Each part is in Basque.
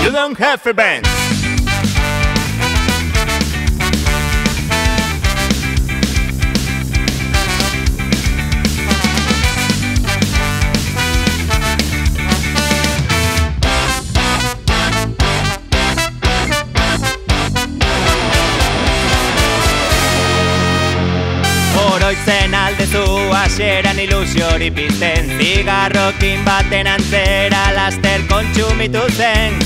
You don't have a band. Oroitzen aldezu hasieran ilusiori pizten, zigarrokin baten antzera laster kontsumitu zen.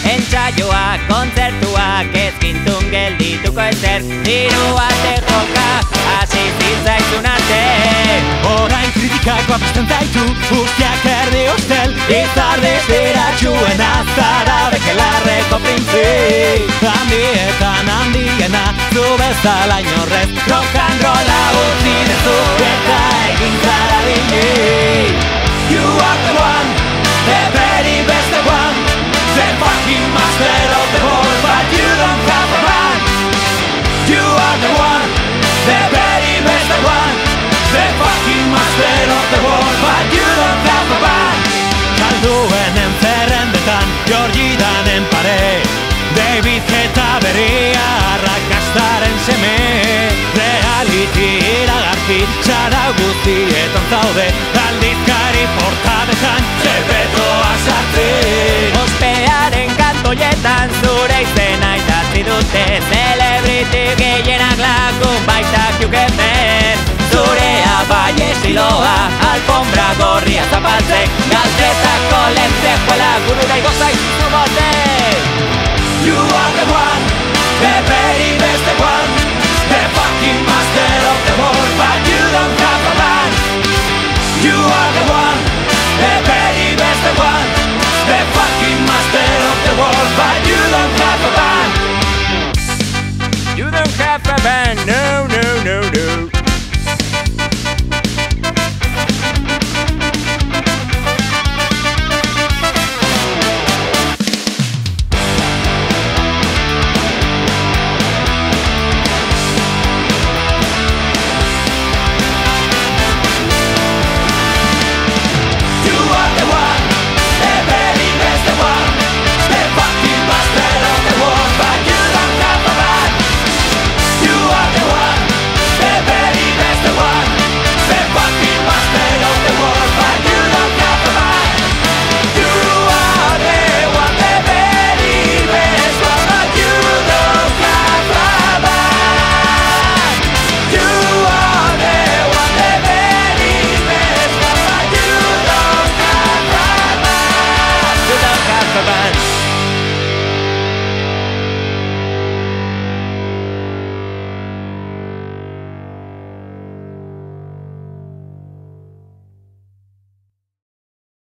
Entsaioak, kontzertuak ez gintun geldituko ezer, diruate joka hasi zitzaizun arte. Orain kritikakoa pizten zaitu, guztiak erdi ustel, izarde ziratxuen azara bekelarreko printzi. Handietan handiena, zu bezala inorrez, rock and rolla utzi dezu eta egin zara bini. You are the one, the very best one, the fucking master of the world, but you don't have a band. You are the one, the very best one, the fucking master of the world, but you don't have a band. Kalduenen zerrendetan, Georgidanen pare, David Guetta berria arrakastaren seme. Reality iragarki, zara guztietan zaude, aldizkari portadetan, txepetoa sartzen. Ospearen kantoietan zure izena idatzi dute, celebrity gehienak lagun baitak jukemen. Zurea bai estiloa, alfombra gorria zapaltzek, galtzetako lentzejuela gurura igozaizu bote. You are the one, the very best.